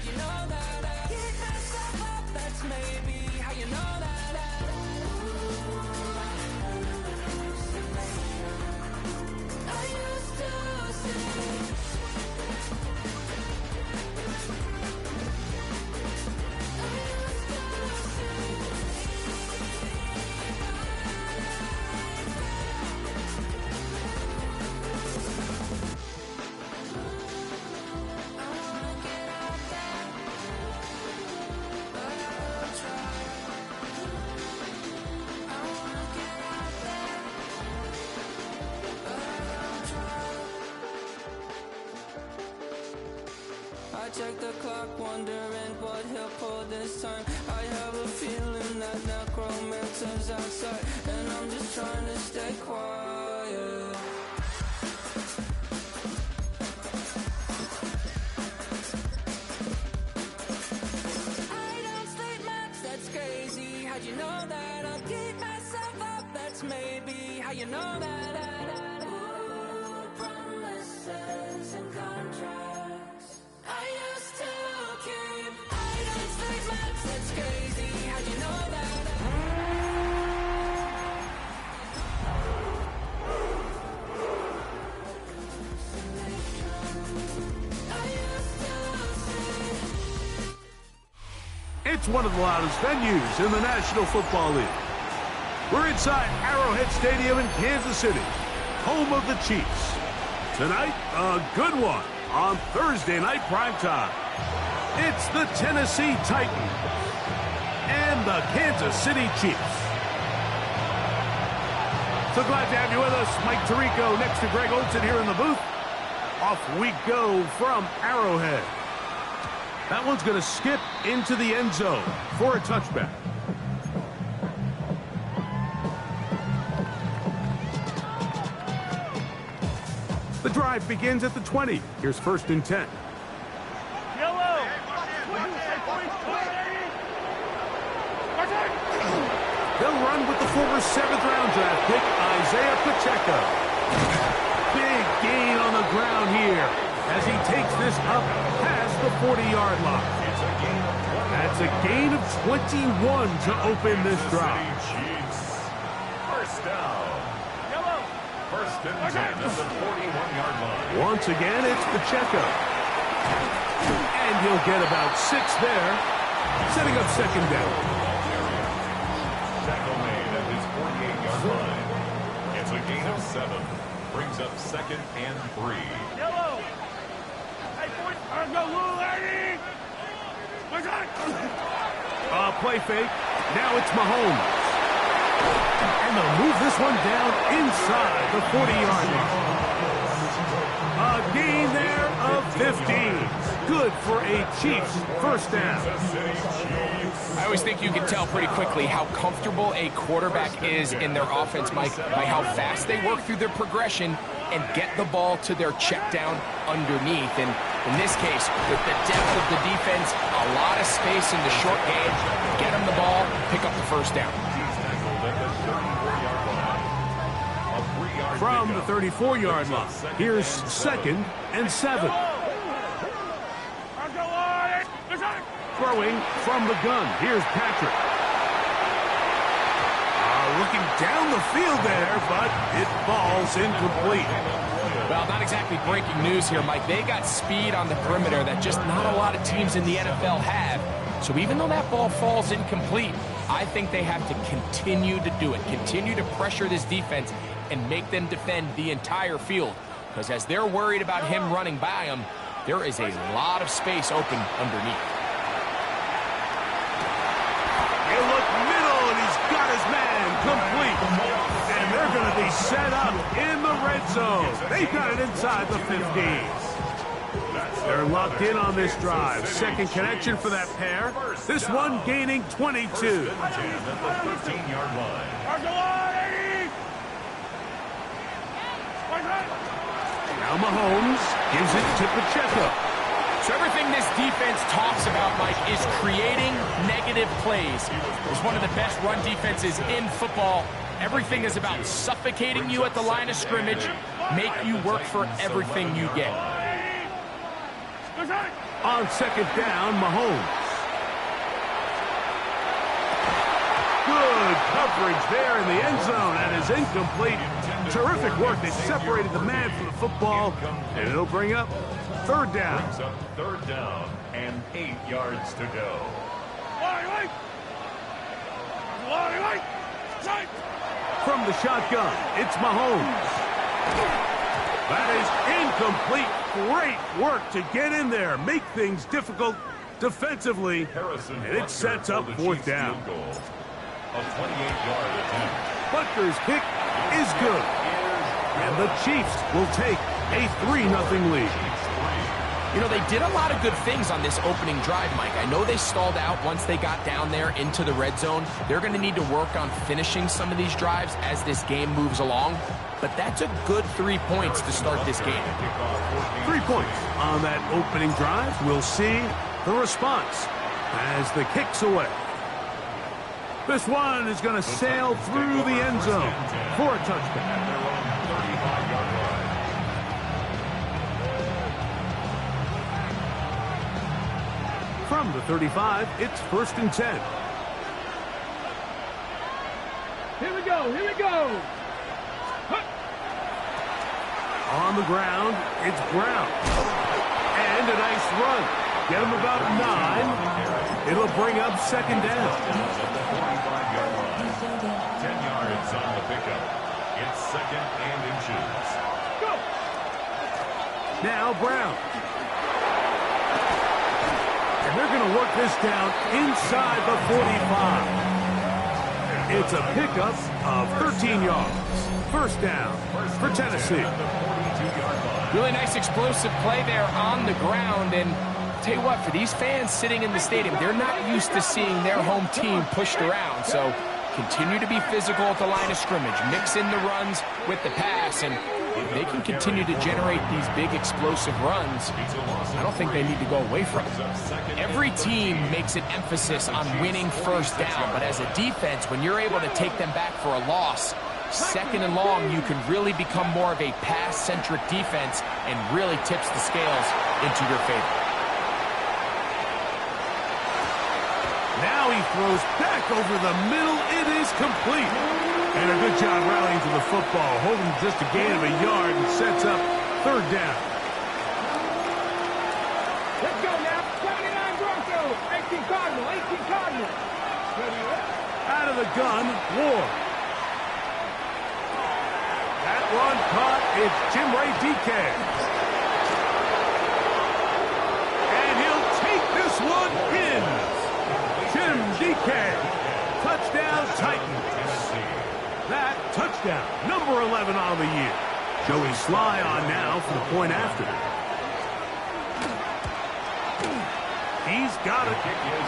How'd you know that I keep myself up? That's maybe how you know that I used to say. I check the clock, wondering what he'll pull this time. I have a feeling that necromancer's outside, and I'm just trying to stay quiet. I don't sleep much, that's crazy. How'd you know that? I'll keep myself up, that's maybe how you know that. Ooh, promises and contracts I used to keep. I don't sleep much, that's crazy. How'd you know that? It's one of the loudest venues in the National Football League. We're inside Arrowhead Stadium in Kansas City, home of the Chiefs. Tonight, a good one on Thursday night primetime. It's the Tennessee Titans and the Kansas City Chiefs. So glad to have you with us. Mike Tirico next to Greg Olsen here in the booth. Off we go from Arrowhead. That one's going to skip into the end zone for a touchback. The drive begins at the 20. Here's 1st and 10. Yellow. They'll run with the former 7th-round draft pick, Isaiah Pacheco. Big gain on the ground here as he takes this up past the 40-yard line. That's a gain of 21 to open this drive. First down. Yellow. 1st and 10 at the 41-yard line. Once again, it's Pacheco. And he'll get about 6 there, setting up 2nd down. Tackle made at his 48-yard line. It's a gain of 7. Brings up 2nd and 3. Yellow. Hey, boys. Go, little lady. Play fake. Now it's Mahomes. And they'll move this one down inside the 40-yard line. A gain there of 15. Good for a Chiefs 1st down. I always think you can tell pretty quickly how comfortable a quarterback is in their offense, Mike, by how fast they work through their progression and get the ball to their check down underneath. And in this case, with the depth of the defense, a lot of space in the short game, get them the ball, pick up the 1st down. From the 34-yard line, here's 2nd and 7. Throwing from the gun, here's Patrick. Looking down the field there, but it falls incomplete. Well, not exactly breaking news here, Mike. They got speed on the perimeter that just not a lot of teams in the NFL have. So even though that ball falls incomplete, I think they have to continue to do it, continue to pressure this defense and make them defend the entire field. Because as they're worried about him running by them, there is a lot of space open underneath. You look middle, and he's got his man complete. And they're going to be set up in the red zone. They've got it inside the 15. They're locked in on this drive. 2nd connection for that pair. This one gaining 22. At the 15-yard line. Now Mahomes gives it to Pacheco. So everything this defense talks about, Mike, is creating negative plays. It's one of the best run defenses in football. Everything is about suffocating you at the line of scrimmage, make you work for everything you get. On second down, Mahomes. Good coverage there in the end zone, and is incomplete. Terrific work. They separated the man from the football, and it'll bring up third down. Brings up third down and 8 yards to go. From the shotgun, it's Mahomes. That is incomplete. Great work to get in there, make things difficult defensively, Harrison and it sets up fourth down. Field goal. A 28-yard attempt. Butker's kick is good, and the Chiefs will take a 3-0 lead. You know, they did a lot of good things on this opening drive, Mike. I know they stalled out once they got down there into the red zone. They're going to need to work on finishing some of these drives as this game moves along. But that's a good 3 points to start this game. 3 points on that opening drive. We'll see the response as the kick's away. This one is going to sail through the end zone for a touchdown. From the 35, it's 1st and 10. Here we go, here we go. On the ground, it's Brown. And a nice run. Get him about 9. It'll bring up second down. At the 45-yard line. 10 yards on the pickup. It's 2nd and inches. Go. Now Brown. And they're going to work this down inside the 45. It's a pickup of 13 yards. First down for Tennessee. Really nice explosive play there on the ground. And tell you what, for these fans sitting in the stadium, they're not used to seeing their home team pushed around. So continue to be physical at the line of scrimmage. Mix in the runs with the pass. And if they can continue to generate these big explosive runs, I don't think they need to go away from it. Every team makes an emphasis on winning first down. But as a defense, when you're able to take them back for a loss, 2nd and long, you can really become more of a pass-centric defense and really tips the scales into your favor. Now he throws back over the middle. It is complete. And a good job rallying to the football, holding just a gain of a yard and sets up third down. Let's go now. 79 Broncos. 18 Cardinal. 18 Cardinal. Out of the gun, Ward. That one caught. It's Jim Ray DK. And he'll take this one in. Jim DK. Touchdown Titans. That touchdown, number 11 on the year. Joey Sly on now for the point after. He's got it.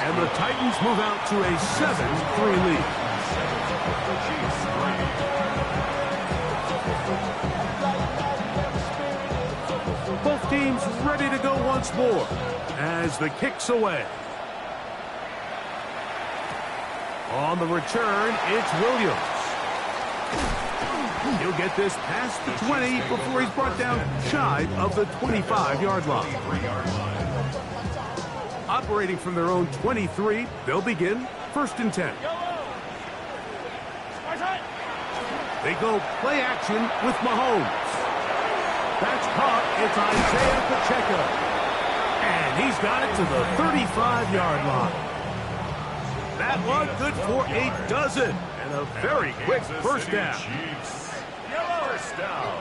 And the Titans move out to a 7-3 lead. Both teams ready to go once more as the kick's away. On the return, it's Williams. He'll get this past the 20 before he's brought down shy of the 25-yard line. Operating from their own 23, they'll begin 1st and 10. They go play action with Mahomes. That's caught. It's Isaiah Pacheco. And he's got it to the 35-yard line. That one good for a dozen. And a very quick first down. First down.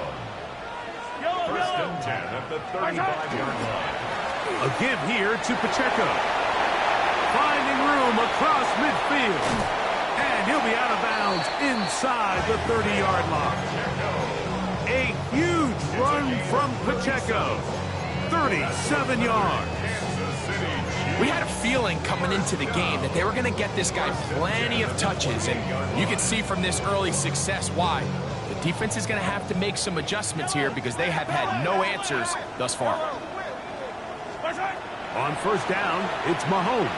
1st and 10 at the 35-yard line. A give here to Pacheco. Finding room across midfield. And he'll be out of bounds inside the 30-yard line. A huge run from Pacheco. 37 yards. We had a feeling coming into the game that they were going to get this guy plenty of touches, and you can see from this early success why. The defense is going to have to make some adjustments here because they have had no answers thus far. On first down, it's Mahomes.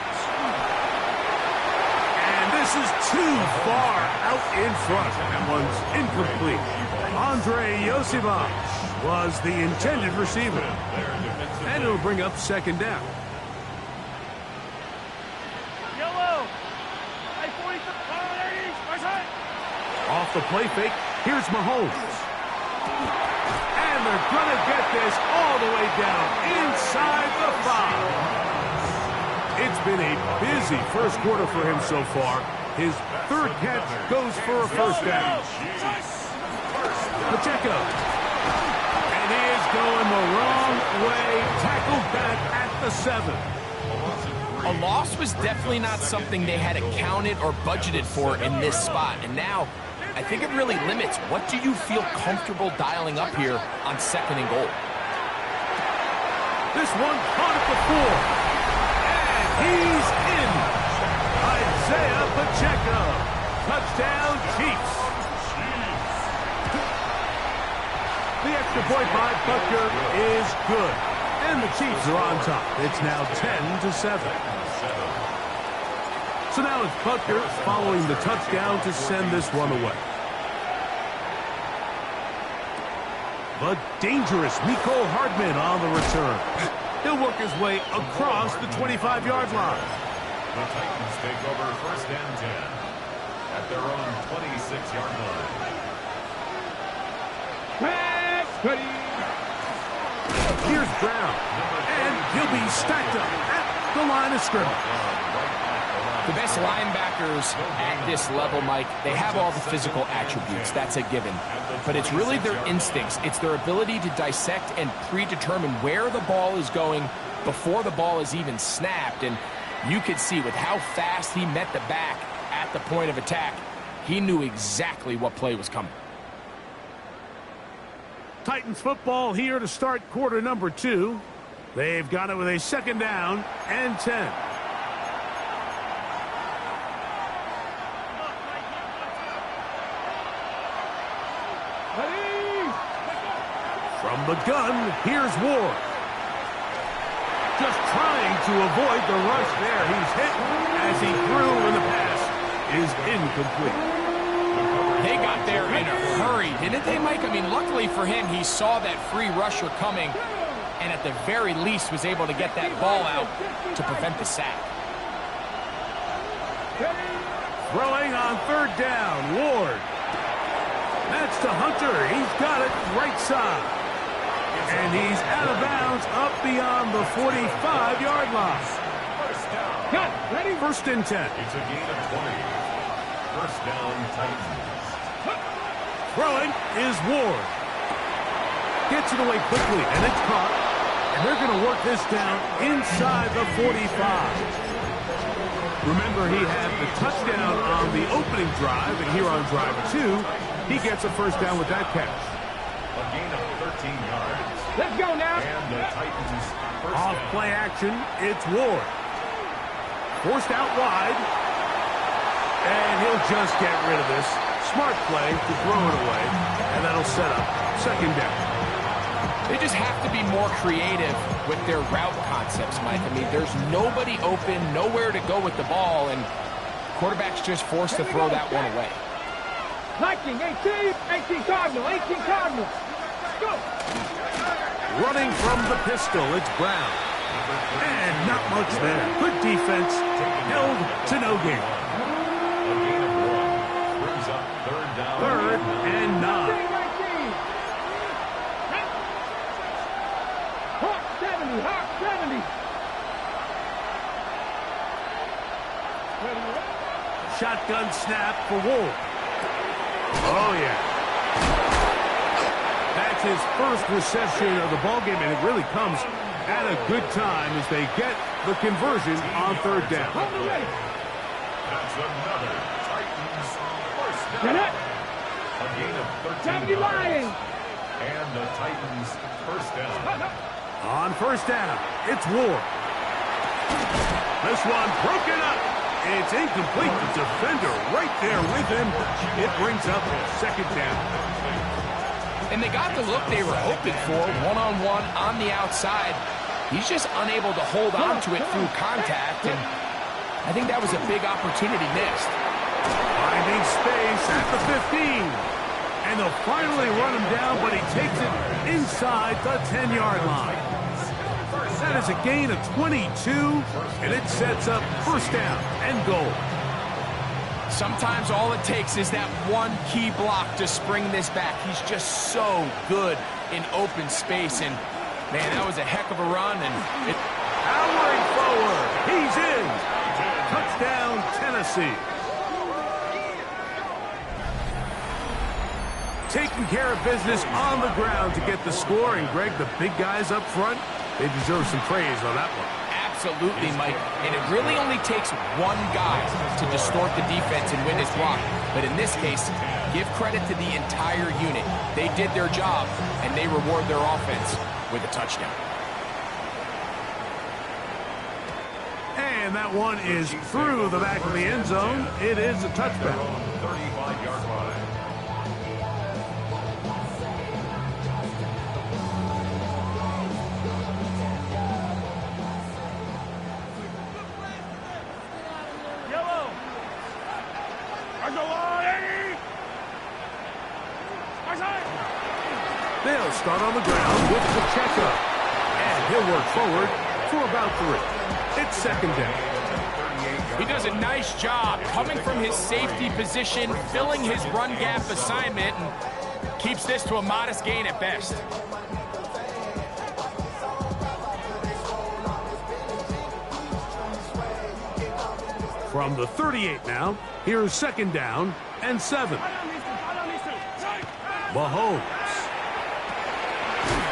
And this is too far out in front. That one's incomplete. Andre Yosivach was the intended receiver. And it'll bring up second down. Off the play fake, here's Mahomes. And they're going to get this all the way down inside the 5. It's been a busy first quarter for him so far. His third catch goes for a first down. Pacheco. And he is going the wrong way. Tackled back at the 7. A loss was definitely not something they had accounted or budgeted for in this spot. And now, I think it really limits what do you feel comfortable dialing up here on 2nd and goal. This one caught at the 4. And he's in. Isaiah Pacheco. Touchdown, Chiefs. The extra point by Butker is good. And the Chiefs are on top. It's now 10-7. So now it's Butker following the touchdown to send this one away. The dangerous Mecole Hardman on the return. He'll work his way across the 25-yard line. The Titans take over 1st and 10 at their own 26-yard line. Here's Brown, and he'll be stacked up at the line of scrimmage. The best linebackers at this level, Mike, they have all the physical attributes. That's a given. But it's really their instincts. It's their ability to dissect and predetermine where the ball is going before the ball is even snapped. And you could see with how fast he met the back at the point of attack, he knew exactly what play was coming. Titans football here to start quarter number 2. They've got it with a 2nd down and 10. From the gun, here's Ward. Just trying to avoid the rush there. He's hit as he threw, and the pass is incomplete. They got there in a hurry, didn't they, Mike? I mean, luckily for him, he saw that free rusher coming and at the very least was able to get that ball out to prevent the sack. Throwing on 3rd down, Ward. That's to Hunter. He's got it right side. And he's out of bounds up beyond the 45-yard line. Ready? 1st and 10. It's a gain of 20. 1st down, Titans. Throwing is Ward. Gets it away quickly, and it's caught. And they're going to work this down inside the 45. Remember, he had the touchdown on the opening drive, and here on drive 2, he gets a 1st down with that catch. A gain of 13 yards. Let's go now. And the Titans first Off down. play action, it's Ward. Forced out wide. And he'll just get rid of this. Smart play to throw it away. And that'll set up 2nd down. They just have to be more creative with their route concepts, Mike. I mean, there's nobody open, nowhere to go with the ball, and quarterback's just forced to throw that one away. Liking 18 Cardinal, 18 Cardinal. Go. Running from the pistol, it's Brown. And not much there. Good defense. Held to no gain. A gain of 1. Brings up 3rd down. 3rd and 9. 70, Hawk 70. Shotgun snap for Ward. Oh, yeah. That's his first reception of the ballgame, and it really comes at a good time as they get the conversion on 3rd down. That's another Titans first down. A gain of 13 yards. And the Titans first down. On 1st down, it's Ward. This one broken up. It's incomplete. The defender right there with him. It brings up 2nd down. And they got the look they were hoping for, one-on-one on the outside. He's just unable to hold on to it through contact, and I think that was a big opportunity missed. Finding space at the 15. And they'll finally run him down, but he takes it inside the 10-yard line. That is a gain of 22, and it sets up 1st down and goal. sometimes all it takes is that one key block to spring this back. He's just so good in open space, and man, that was a heck of a run, and it... Powering forward, he's in. Touchdown, Tennessee. Taking care of business on the ground to get the score, and Greg, the big guys up front, they deserve some praise on that one. Absolutely, Mike, and it really only takes one guy to distort the defense and win this block, but in this case, give credit to the entire unit. They did their job, and they reward their offense with a touchdown. And that one is through the back of the end zone. It is a touchdown. 35-yard line. Yellow. They'll start on the ground with the checkup. And he'll work forward for about 3. It's second down. He does a nice job coming from his safety position, filling his run gap assignment, and keeps this to a modest gain at best. From the 38 now, here's second down and 7. Mahomes.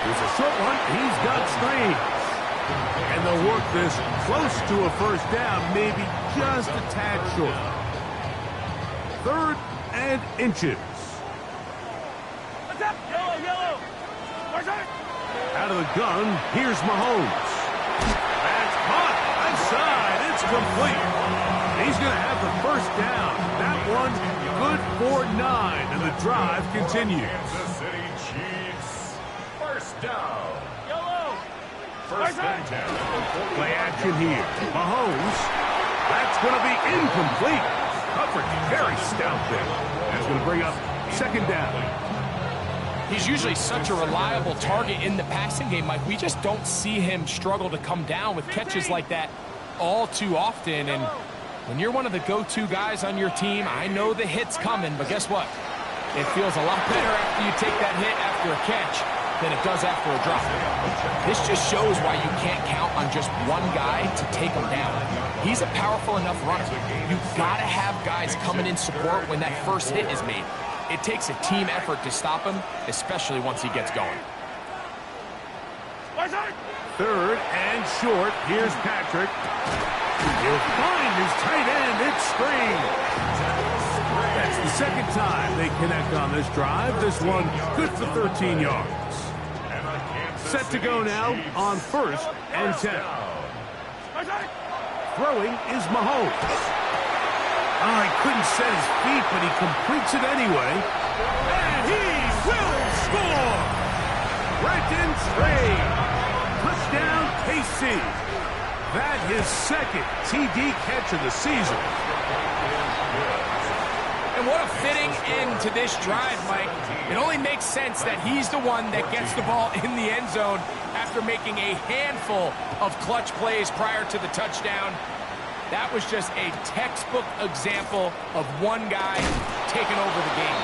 Here's a short one. He's got screens. And they'll work this close to a first down, maybe just a tad short. 3rd and inches. Out of the gun, here's Mahomes. That's caught. Outside. It's complete. He's going to have the first down. That one good for 9, and the drive continues. Kansas City Chiefs. First down. First and 10. Play action here. Mahomes. That's going to be incomplete. Coverage very stout there. That's going to bring up second down. He's usually such a reliable target in the passing game, Mike. We just don't see him struggle to come down with catches like that all too often. And when you're one of the go-to guys on your team, I know the hit's coming, but guess what? It feels a lot better after you take that hit after a catch than it does after a drop. This just shows why you can't count on just one guy to take him down. He's a powerful enough runner. You've got to have guys coming in support when that first hit is made. It takes a team effort to stop him, especially once he gets going. 3rd and short. Here's Patrick. He'll find his tight end. It's screened. That's the second time they connect on this drive. This one good for 13 yards. Set to go now on 1st and 10. Throwing is Mahomes. Oh, he couldn't set his feet, but he completes it anyway. And he will score! Brenton Trade. Touchdown, KC. That his second TD catch of the season. And what a fitting end to this drive, Mike. It only makes sense that he's the one that gets the ball in the end zone after making a handful of clutch plays prior to the touchdown. That was just a textbook example of one guy taking over the game.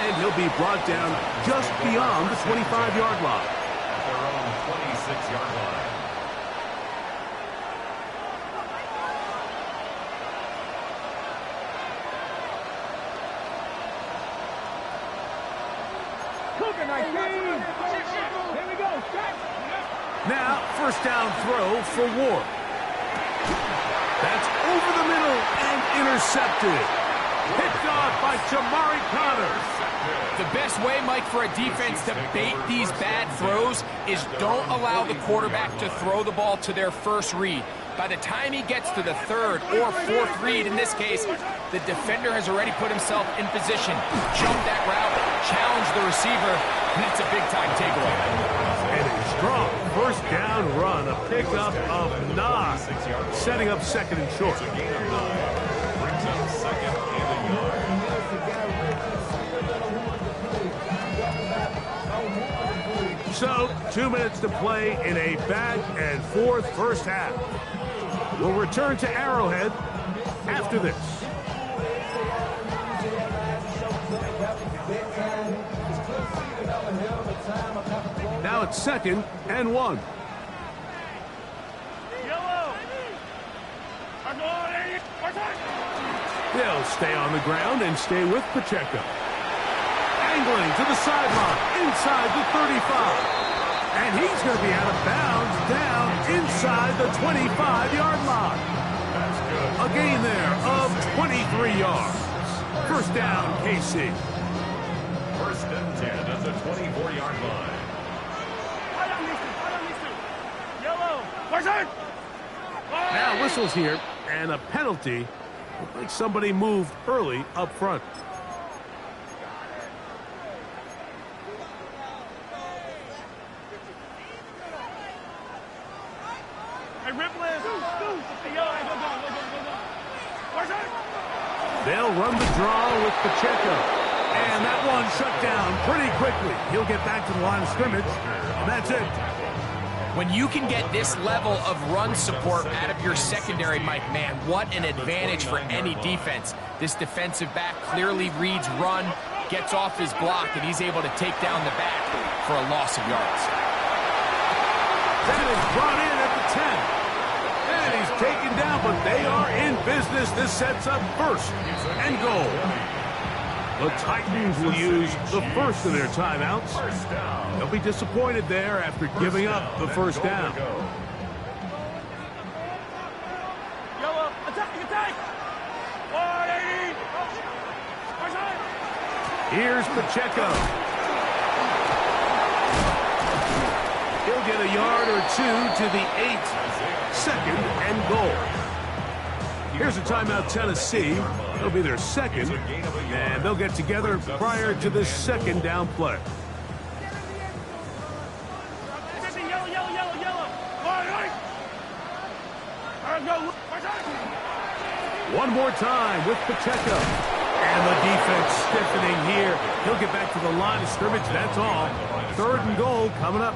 And he'll be brought down just beyond the 25-yard line. At their own 26-yard line. Here we go. Now, first down throw for Ward. That's over the middle and intercepted. Picked off by Jamari Connor. The best way, Mike, for a defense to bait these bad throws is don't allow the quarterback to throw the ball to their first read. By the time he gets to the 3rd or 4th read, in this case, the defender has already put himself in position, jumped that route, challenged the receiver, and that's a big-time takeaway. And a strong first down run, a pickup of 9, setting up second and short. Gain of 9. Brings up second and a yard. So, 2 minutes to play in a back-and-forth first half. We'll return to Arrowhead after this. Now it's 2nd and 1. They'll stay on the ground and stay with Pacheco. Angling to the sideline, inside the 35. And he's going to be out of bounds down inside the 25-yard line. A gain there of 23 yards. First down, KC. First and 10 at the 24-yard line. Now whistles here, and a penalty. Looks like somebody moved early up front. They'll run the draw with Pacheco. And that one shut down pretty quickly. He'll get back to the line of scrimmage, and that's it. When you can get this level of run support out of your secondary, Mike, man, what an advantage for any defense. This defensive back clearly reads run, gets off his block, and he's able to take down the back for a loss of yards. That is brought in at the 10. And he's taken down, but they are in business. This sets up first and goal. The Titans will use the first of their timeouts. They'll be disappointed there after giving up the first down. Here's Pacheco. He'll get a yard or two to the 8. 2nd and goal. Here's a timeout, Tennessee. It'll be their second, and they'll get together prior to this second down play. One more time with Pacheco. And the defense stiffening here. He'll get back to the line of scrimmage, that's all. 3rd and goal coming up.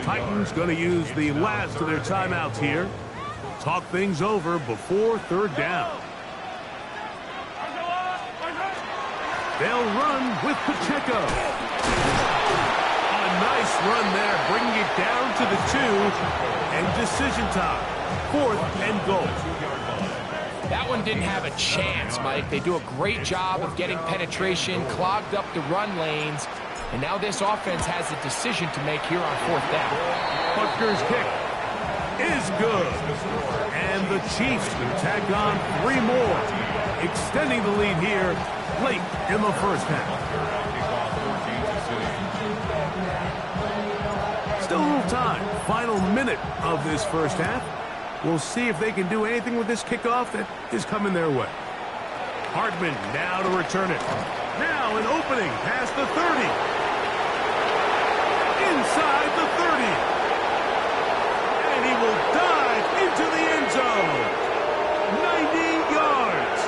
Titans going to use the last of their timeouts here. Talk things over before 3rd down. They'll run with Pacheco. A nice run there, bringing it down to the 2. And decision time. 4th and goal. That one didn't have a chance, Mike. They do a great job of getting penetration, clogged up the run lanes, and now this offense has a decision to make here on 4th down. Butker's kick is good. And the Chiefs can tack on 3 more, extending the lead here late in the first half. Still a little time. Final minute of this first half. We'll see if they can do anything with this kickoff that is coming their way. Hardman now to return it. Now an opening past the 30. Inside the 30. And he will dive into the end zone. 90 yards.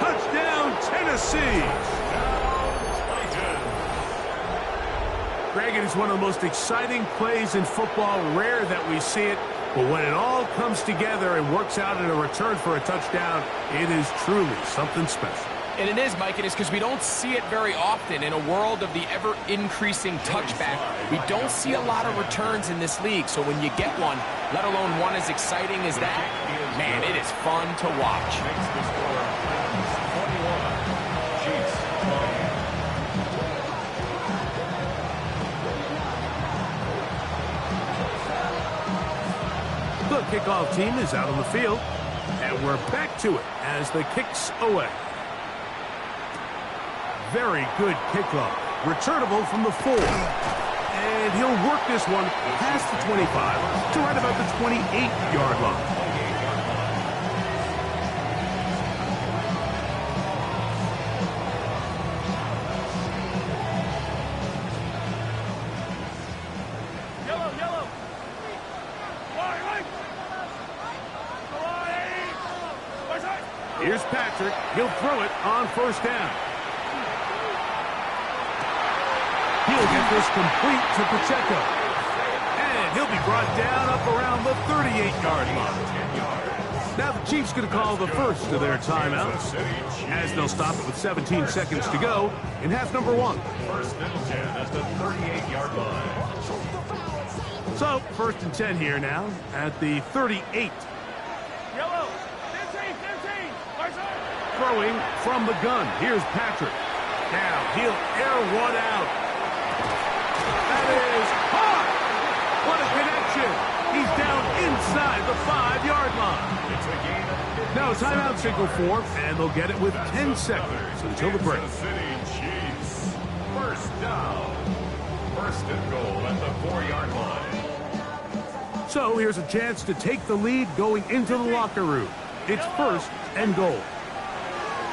Touchdown, Tennessee. Greg, it is one of the most exciting plays in football. Rare that we see it. But when it all comes together and works out in a return for a touchdown, it is truly something special. And it is, Mike. It is because we don't see it very often in a world of the ever-increasing touchback. We don't see a lot of returns in this league. So when you get one, let alone one as exciting as that, man, it is fun to watch. The kickoff team is out on the field, and we're back to it as the kick's away. Very good kickoff. Returnable from the 4. And he'll work this one past the 25 to right about the 28-yard line. Here's Patrick. He'll throw it on first down. He'll get this complete to Pacheco. And he'll be brought down up around the 38-yard line. Now the Chiefs going to call the first of their timeouts, as they'll stop it with 17 seconds to go in half number 1. First and 10 at the 38-yard line. So, first and 10 here now at the 38. Yellow. 15. Throwing from the gun. Here's Patrick. Now he'll air one out. That is hot. What a connection. He's down inside the 5-yard line. It's a gain of 50. Now a timeout signal for, and they'll get it with 10 seconds until the break. Kansas City Chiefs. First down. First and goal at the 4-yard line. So here's a chance to take the lead going into the locker room. It's first and goal.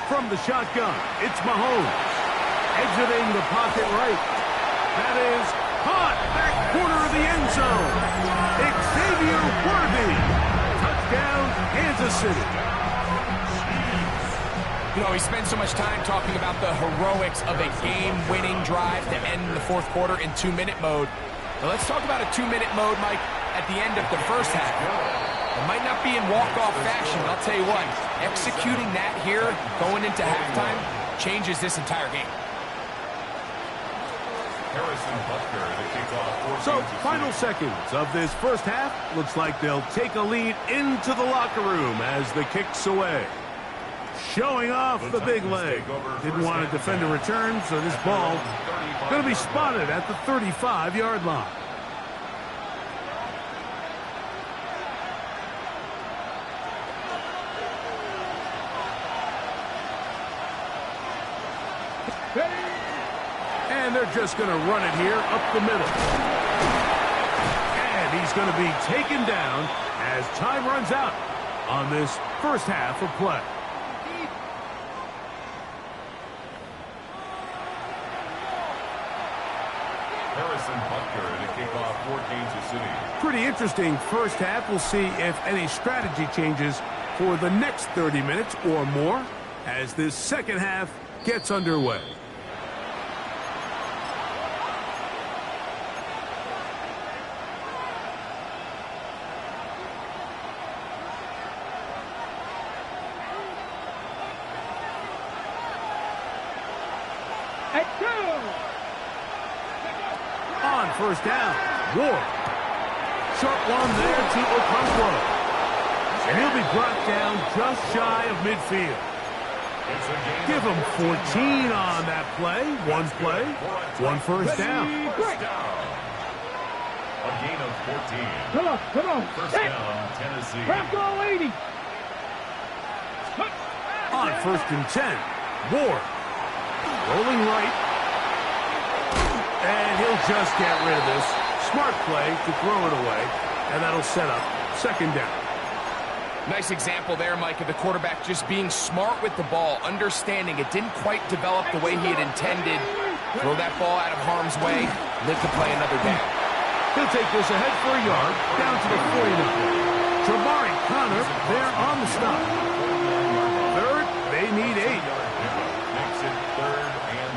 From the shotgun, it's Mahomes. Exiting the pocket right. That is caught back corner of the end zone. Xavier Worthy. Touchdown, Kansas City. You know, we spend so much time talking about the heroics of a game-winning drive to end the fourth quarter in 2-minute mode. Now let's talk about a 2-minute mode, Mike, at the end of the first half. It might not be in walk-off fashion, but I'll tell you what, executing that here, going into halftime, changes this entire game. Harrison Butker, the kickoff. So, final seconds of this first half. Looks like they'll take a lead into the locker room as the kick's away. Showing off the big leg. Didn't want to defend a return, so this ball going to be spotted at the 35-yard line. And they're just going to run it here up the middle. And he's going to be taken down as time runs out on this first half of play. Harrison Butker, the kickoff for Kansas City. Pretty interesting first half. We'll see if any strategy changes for the next 30 minutes or more as this second half gets underway. On first down, Ward. Short one there to Okonkwo. And he'll be brought down just shy of midfield. Give him 14 on that play. One play, one first down. First down. A gain of 14. Come on. First down, Tennessee. Back goal 80. On first and 10, Ward. Rolling right. And he'll just get rid of this. Smart play to throw it away. And that'll set up second down. Nice example there, Mike, of the quarterback just being smart with the ball, understanding it didn't quite develop the way he had intended. Throw that ball out of harm's way, live to play another down. He'll take this ahead for a yard, down to the 40. Jamari Connor there on the stop. Third, they need 8. Makes it third and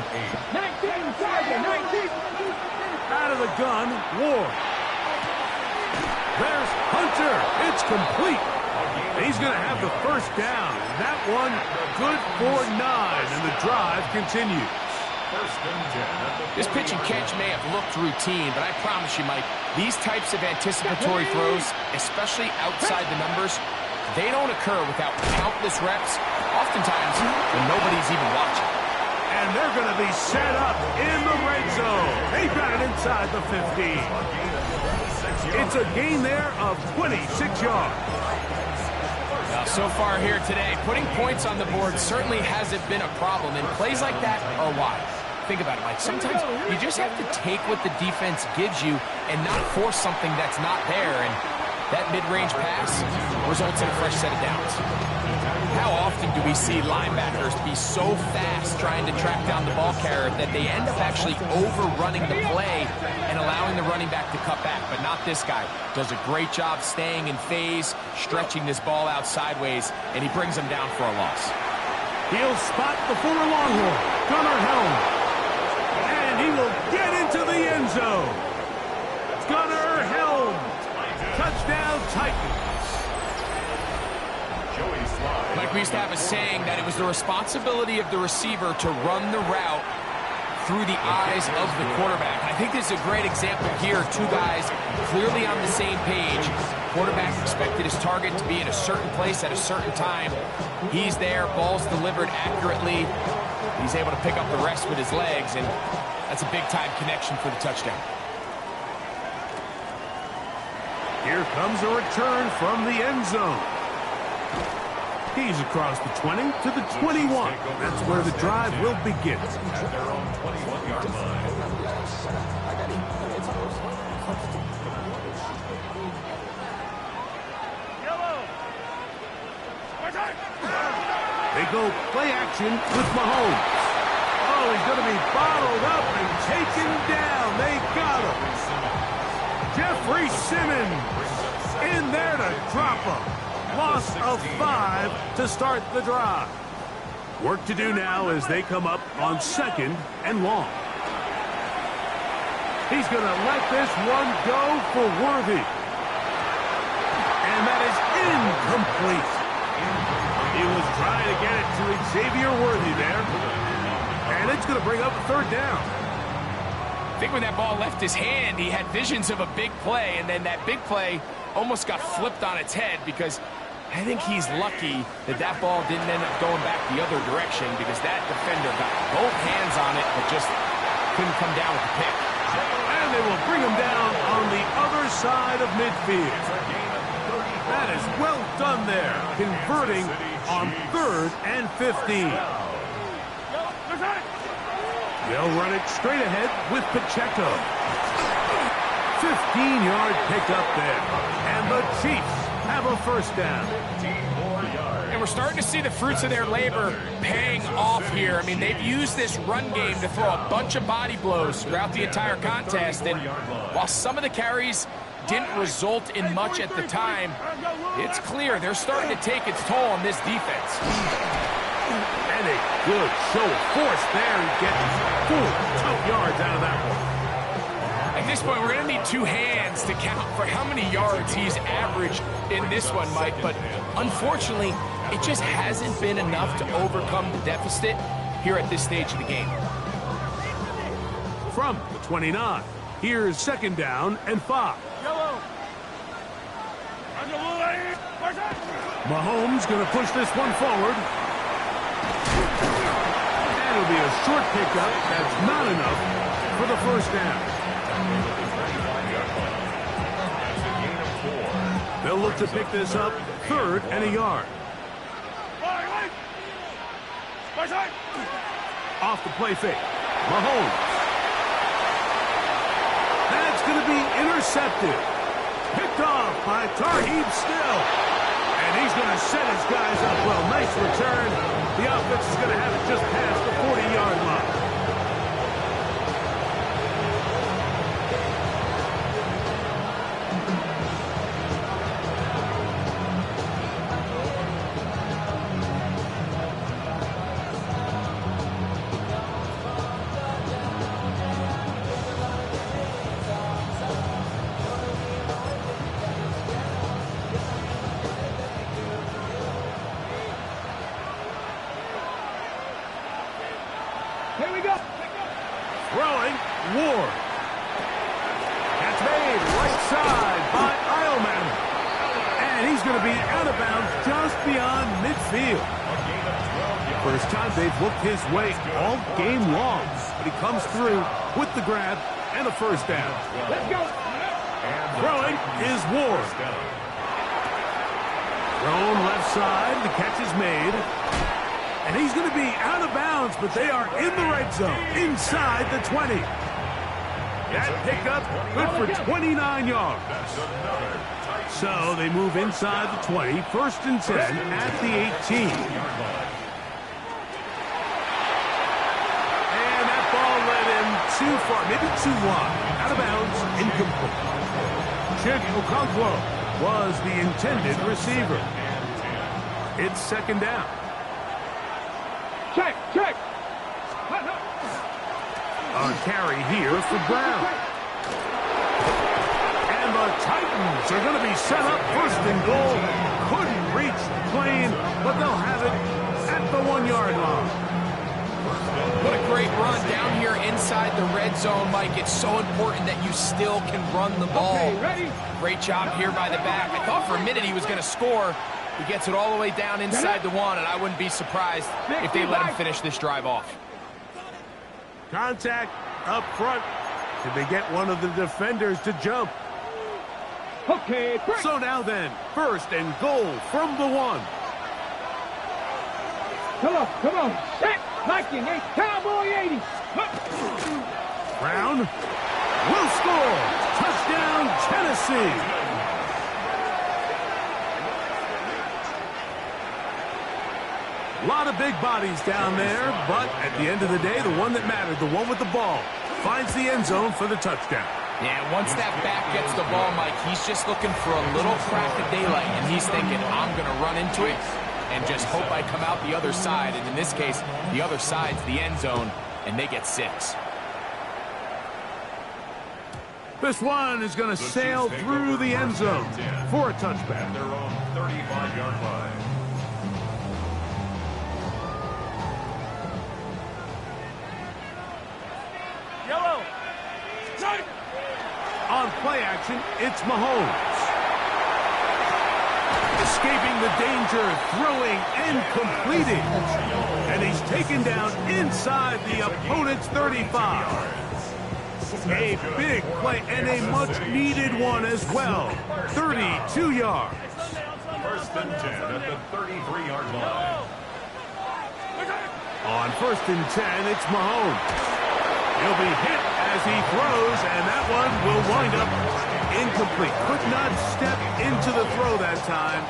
8. 19, Sergeant, 19. Out of the gun, Ward. There's Hunter. It's complete. He's going to have the first down. That one good for 9, and the drive continues. First and 10. This pitch and catch may have looked routine, but I promise you, Mike, these types of anticipatory throws, especially outside the numbers, they don't occur without countless reps, oftentimes when nobody's even watching. And they're going to be set up in the red zone. They've got it inside the 15. It's a gain there of 26 yards. Now, so far here today, putting points on the board certainly hasn't been a problem, and plays like that are why. Think about it, Mike. Sometimes you just have to take what the defense gives you and not force something that's not there, and that mid-range pass results in a fresh set of downs. How often do we see linebackers be so fast trying to track down the ball carrier that they end up actually overrunning the play and allowing the running back to cut back? But not this guy. Does a great job staying in phase, stretching this ball out sideways, and he brings them down for a loss. He'll spot the former Longhorn, Gunnar Helm. And he will get into the end zone. Gunnar Helm. Touchdown, Titans. Like we used to have a saying that it was the responsibility of the receiver to run the route through the eyes of the quarterback. I think this is a great example here. Two guys clearly on the same page. Quarterback expected his target to be in a certain place at a certain time. He's there, ball's delivered accurately. He's able to pick up the rest with his legs, and that's a big-time connection for the touchdown. Here comes a return from the end zone. He's across the 20 to the 21. That's where the drive will begin. At their own 21-yard line. They go play action with Mahomes. Oh, he's going to be bottled up and taken down. They got him. Jeffrey Simmons in there to drop him. Loss of 5 to start the drive. Work to do now as they come up on 2nd and long. He's going to let this one go for Worthy. And that is incomplete. He was trying to get it to Xavier Worthy there. And it's going to bring up a 3rd down. I think when that ball left his hand, he had visions of a big play, and then that big play almost got flipped on its head because I think he's lucky that that ball didn't end up going back the other direction because that defender got both hands on it but just couldn't come down with the pick. And they will bring him down on the other side of midfield. That is well done there, converting on 3rd and 15. They'll run it straight ahead with Pacheco. 15-yard pickup there. And the Chiefs have a 1st down. And we're starting to see the fruits of their labor paying off here. I mean, they've used this run game to throw a bunch of body blows throughout the entire contest. And while some of the carries didn't result in much at the time, it's clear they're starting to take its toll on this defense. And a good show of force there. He gets 4 tough yards out of that one. At this point, we're going to need 2 hands to count for how many yards he's averaged in this one, Mike. But unfortunately, it just hasn't been enough to overcome the deficit here at this stage of the game. From the 29, here's 2nd down and 5. Mahomes going to push this one forward. And it'll be a short pickup. That's not enough for the 1st down. They'll look to pick this up 3rd and a yard. Off the play fake. Mahomes. That's going to be intercepted. Picked off by Tarheeb Still. And he's going to set his guys up well. Nice return. The offense is going to have it just past the 40-yard line. Here we go. Throwing, Ward. That's made right side by Eilman. And he's going to be out of bounds just beyond midfield. First time they've looked his way all game long. But he comes through with the grab and a 1st down. Let's go. Throwing is Ward. Thrown left side. The catch is made. And he's going to be out of bounds, but they are in the red zone, inside the 20. That pickup, good for 29 yards. So they move inside the 20, 1st and 10 at the 18. And that ball led him too far, maybe too wide. Out of bounds, incomplete. Chig Okonkwo was the intended receiver. It's 2nd down. Check. A carry here for Brown. And the Titans are going to be set up 1st and goal. Couldn't reach the plane. but they'll have it at the 1-yard line. What a great run down here inside the red zone, Mike. It's so important that you still can run the ball. Okay, ready? Great job here by the back. I thought for a minute he was going to score. He gets it all the way down inside the 1, and I wouldn't be surprised if they let him finish this drive off. Contact up front. Did they get one of the defenders to jump? Okay, break. So now then, 1st and goal from the 1. Come on. Set. Viking 8, Cowboy 80. Brown will score. Touchdown, Tennessee. A lot of big bodies down there, but at the end of the day, the one that mattered, the one with the ball, finds the end zone for the touchdown. Yeah, once that back gets the ball, Mike, he's just looking for a little crack of daylight, and he's thinking, I'm going to run into it and just hope I come out the other side. And in this case, the other side's the end zone, and they get 6. This one is going to sail through the end zone for a touchback. At their own 35-yard line. Yellow. On play action, it's Mahomes. Escaping the danger, throwing and completing. And he's taken down inside the opponent's 35. A big play and a much-needed one as well. 32 yards. 1st and 10 at the 33-yard line. On 1st and 10, it's Mahomes. He'll be hit as he throws, and that one will wind up incomplete. Could not step into the throw that time.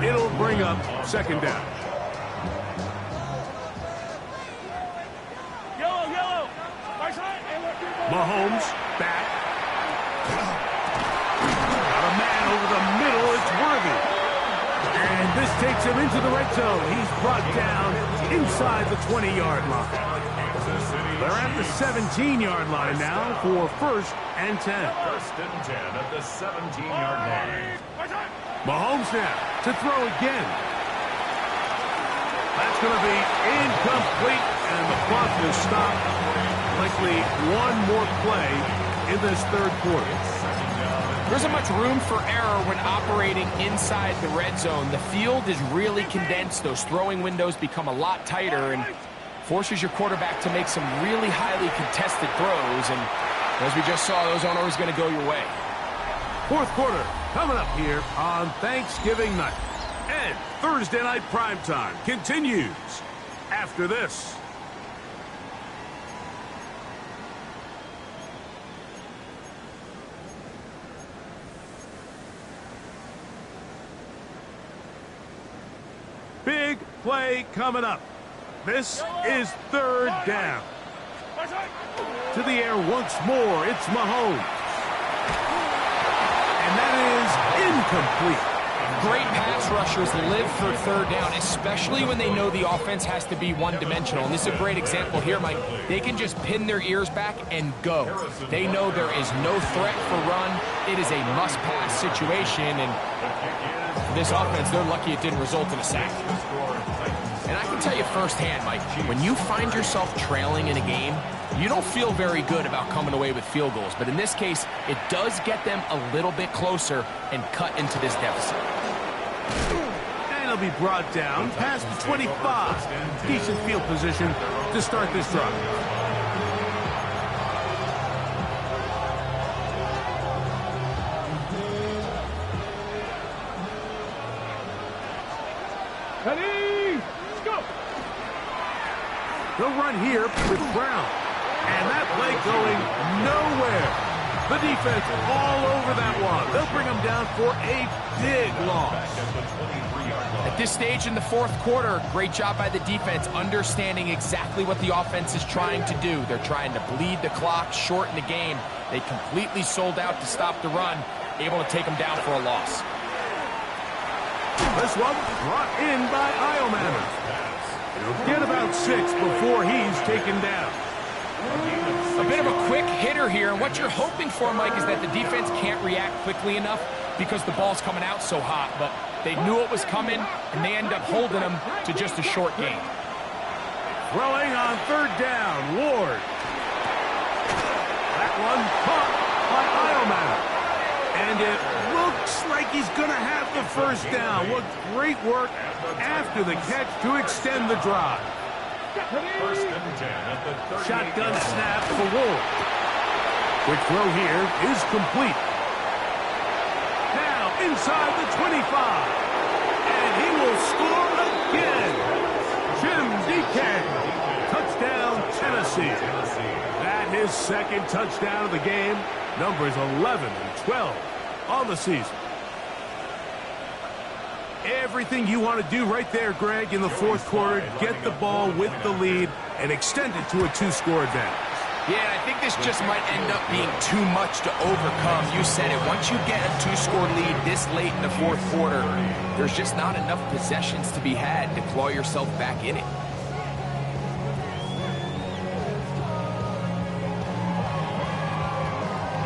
It'll bring up 2nd down. Yellow. Mahomes back. Got a man over the middle. It's Worthy. And this takes him into the red zone. He's brought down inside the 20-yard line. They're at the 17-yard line now for 1st and 10. 1st and 10 at the 17-yard line. Mahomes now to throw again. That's going to be incomplete, and the clock will stop. Likely one more play in this 3rd quarter. There isn't much room for error when operating inside the red zone. The field is really condensed. Those throwing windows become a lot tighter and forces your quarterback to make some really highly contested throws. And as we just saw, those aren't always going to go your way. 4th quarter coming up here on Thanksgiving night. And Thursday night primetime continues after this. Big play coming up. This is 3rd down. To the air once more, it's Mahomes. And that is incomplete. Great pass rushers live for 3rd down, especially when they know the offense has to be one-dimensional. And this is a great example here, Mike. They can just pin their ears back and go. They know there is no threat for run. It is a must-pass situation, and for this offense, they're lucky it didn't result in a sack. And I can tell you firsthand, Mike, when you find yourself trailing in a game, you don't feel very good about coming away with field goals. But in this case, it does get them a little bit closer and cut into this deficit. And he'll be brought down past the 25. Decent field position to start this drive. Ready? Let's go. They'll run here with Brown. And that play going nowhere. The defense all over that one. They'll bring them down for a big loss. At this stage in the 4th quarter, great job by the defense, understanding exactly what the offense is trying to do. They're trying to bleed the clock, shorten the game. They completely sold out to stop the run, able to take them down for a loss. This one brought in by Ioman. He'll get about 6 before he's taken down. A bit of a quick hitter here, and what you're hoping for, Mike, is that the defense can't react quickly enough because the ball's coming out so hot. But They knew it was coming, and they end up holding them to just a short gain. Throwing on third down, Ward. That one caught by Ioman. And it looks like he's going to have the first down. What great work after the catch to extend the drive. First and 10 at the 38. Shotgun snap for Ward. Quick throw here is complete. Now inside the 25. And he will score again. Jim DK. Touchdown, Tennessee. That his second touchdown of the game. Numbers 11 and 12 on the season. Everything you want to do right there, Greg, in the fourth quarter. Get the ball with the lead and extend it to a two-score advantage. Yeah, I think this just might end up being too much to overcome. You said it. Once you get a two-score lead this late in the fourth quarter, there's just not enough possessions to be had to claw yourself back in it.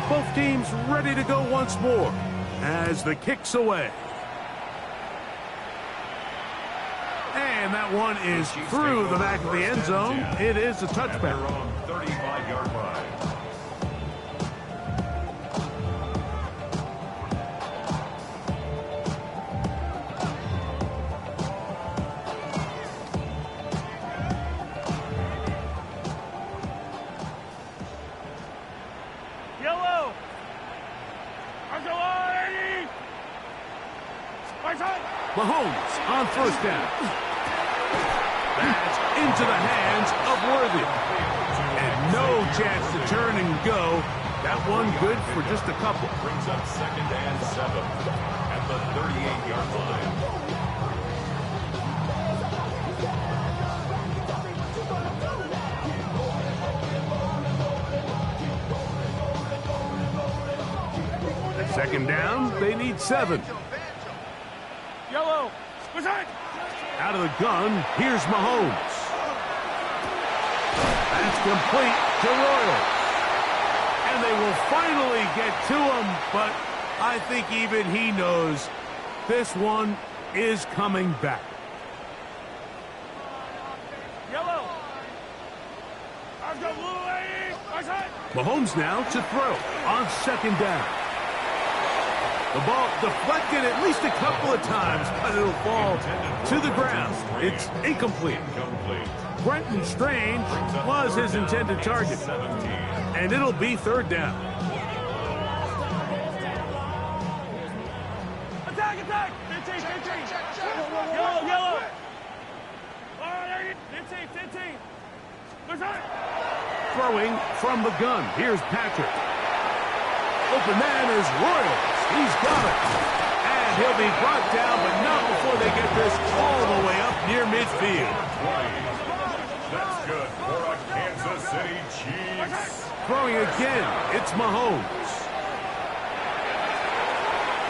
Both teams ready to go once more as the kick's away. And that one is through the back of the end zone. It is a touchback. 35-yard line. Yellow. Mahomes on first down. That's into the hands of Worthy. And no chance to turn and go. That one good for just a couple. Brings up 2nd and 7 at the 38-yard line. Second down, they need 7. Yellow. Out of the gun, here's Mahomes. That's complete to Royals. And they will finally get to him, but I think even he knows this one is coming back. Yellow. Mahomes now to throw on second down. The ball deflected at least a couple of times, but it'll fall to the ground. It's incomplete. Brenton Strange was his intended target. And it'll be third down. Attack, attack! 15, 15. Yellow, yellow. 15, 15. Throwing from the gun. Here's Patrick. Open man is Royals. He's got it. And he'll be brought down, but not before they get this all the way up near midfield. That's good for a Kansas City Chiefs. Throwing again. It's Mahomes.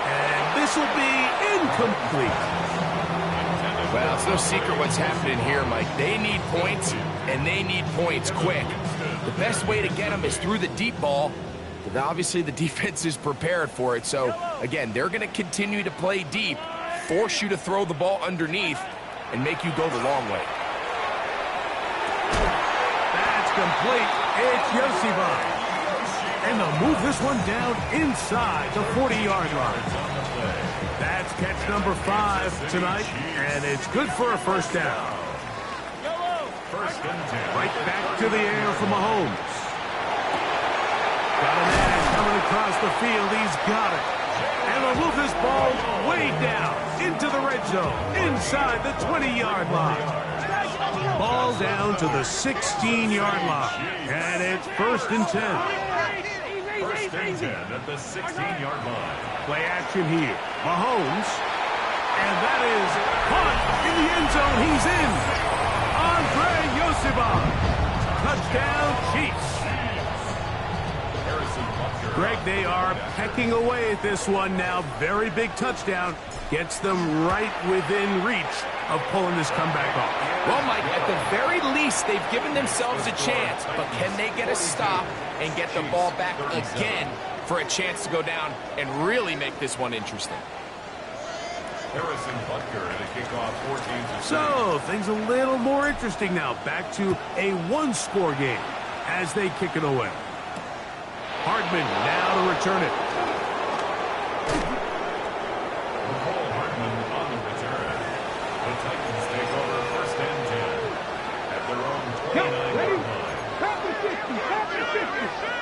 And this will be incomplete. Well, it's no secret what's happening here, Mike. They need points, and they need points quick. The best way to get them is through the deep ball. But obviously, the defense is prepared for it. So, again, they're going to continue to play deep, force you to throw the ball underneath, and make you go the long way. That's complete. It's Yosibon. And they'll move this one down inside the 40-yard line. That's catch number 5 tonight, and it's good for a first down. First and 10. Right back to the air for Mahomes. Got a man coming across the field. He's got it. And they'll move this ball way down into the red zone, inside the 20-yard line. Ball down to the 16-yard line. And it's first and 10. First and 10 at the 16-yard line. Play action here. Mahomes. And that is caught in the end zone. He's in. Andre Yosibon. Touchdown, Chiefs. Greg, they are pecking away at this one now. Very big touchdown. Gets them right within reach of pulling this comeback off. Well, Mike, at the very least, they've given themselves a chance. But can they get a stop and get the ball back again for a chance to go down and really make this one interesting? Harrison Butker and a kickoff 14-6. So, things a little more interesting now. Back to a one-score game as they kick it away. Hardman now to return it. Cole Hardman on the return. The Titans take over first and 10 at their own 29-yard line. Top of 50, top of 50.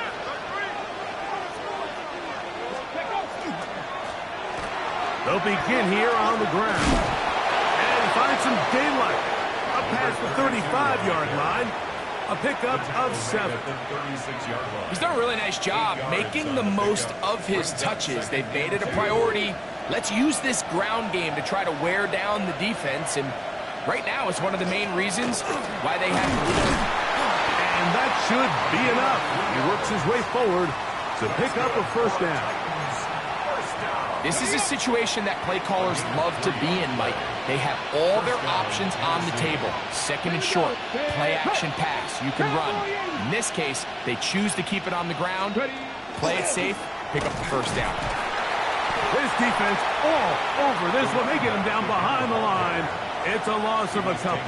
They'll begin here on the ground. And find some daylight. Up past the 35-yard line. A pickup of 7. He's done a really nice job making the most of his touches. They've made it a priority. Let's use this ground game to try to wear down the defense. And right now it's one of the main reasons why they have the lead. And that should be enough. He works his way forward to pick up a first down. This is a situation that play callers love to be in, Mike. They have all their options on the table. Second and short, play action pass, you can run. In this case, they choose to keep it on the ground, play it safe, pick up the first down. This defense all over this one. They get him down behind the line. It's a loss of a couple.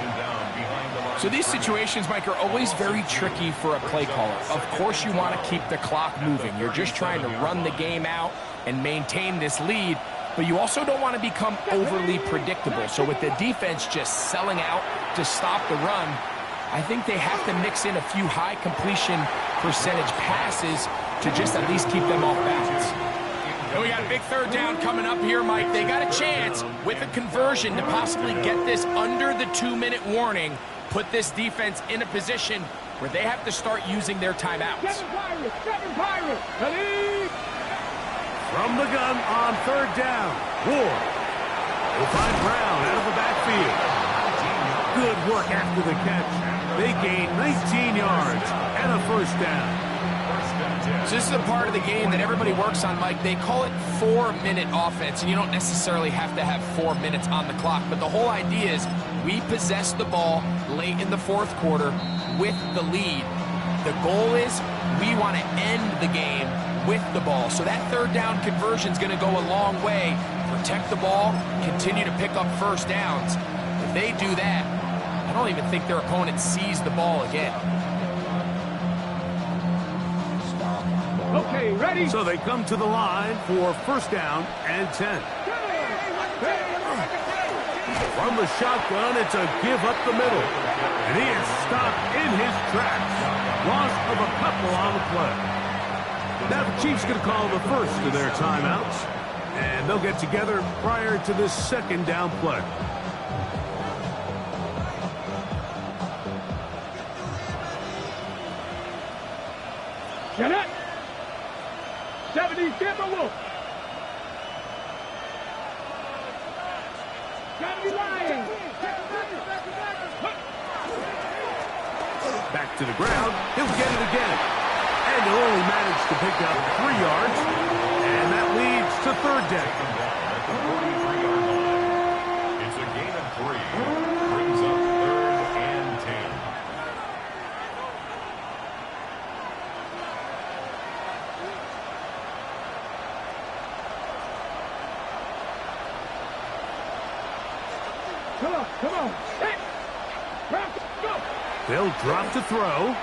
So these situations, Mike, are always very tricky for a play caller. Of course you want to keep the clock moving. You're just trying to run the game out and maintain this lead, but you also don't want to become overly predictable. So with the defense just selling out to stop the run, I think they have to mix in a few high completion percentage passes to just at least keep them off balance. And we got a big third down coming up here, Mike. They got a chance with a conversion to possibly get this under the 2-minute warning, put this defense in a position where they have to start using their timeouts. Seven Pirates, Elite. From the gun on third down, Ward will find Brown out of the backfield. Good work after the catch. They gain 19 yards and a first down. So this is a part of the game that everybody works on, Mike. They call it 4-minute offense, and you don't necessarily have to have 4 minutes on the clock. But the whole idea is we possess the ball late in the fourth quarter with the lead. The goal is we want to end the game with the ball. So that third down conversion is going to go a long way. Protect the ball, continue to pick up first downs. If they do that, I don't even think their opponent sees the ball again. Okay, ready? So they come to the line for first down and 10. From the shotgun, it's a give up the middle. And he is stopped in his tracks. Loss of a couple on the play. Now the Chiefs going to call the first of their timeouts. And they'll get together prior to this second down play. Get it. 70 Timberwolves. 70 Lions. Back to the ground. He'll get it again. And he'll only manage to pick up 3 yards. And that leads to third down. At the 43-yard line. It's a gain of 3. Brings up third and 10. Come on. Hey. Go. They'll drop to throw.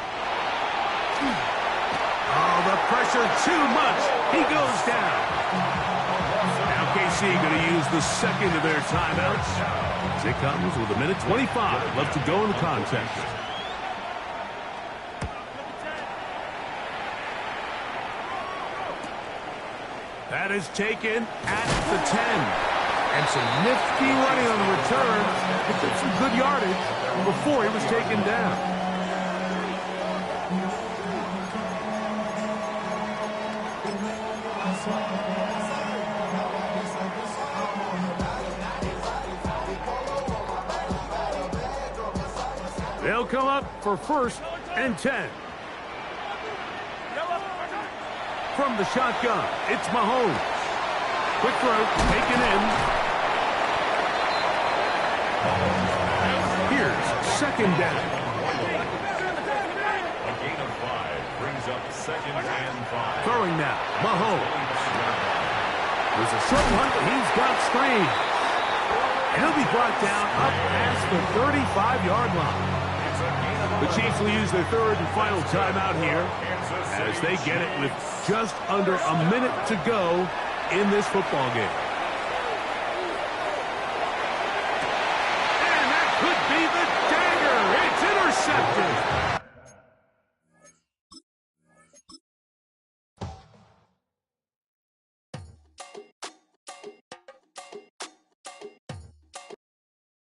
Oh, the pressure too much. He goes down. Now KC going to use the second of their timeouts. It comes with 1:25 left to go in the contest. That is taken at the 10. And some nifty running on the return. Picked up some good yardage before he was taken down. They'll come up for first and 10. From the shotgun, it's Mahomes. Quick throw, taken in. Here's second down. A gain of 5 brings up second and 5. Throwing now, Mahomes. There's a short one, he's got screen. And he'll be brought down up past the 35-yard line. The Chiefs will use their third and final timeout here as they get it with just under a minute to go in this football game. And that could be the dagger. It's intercepted.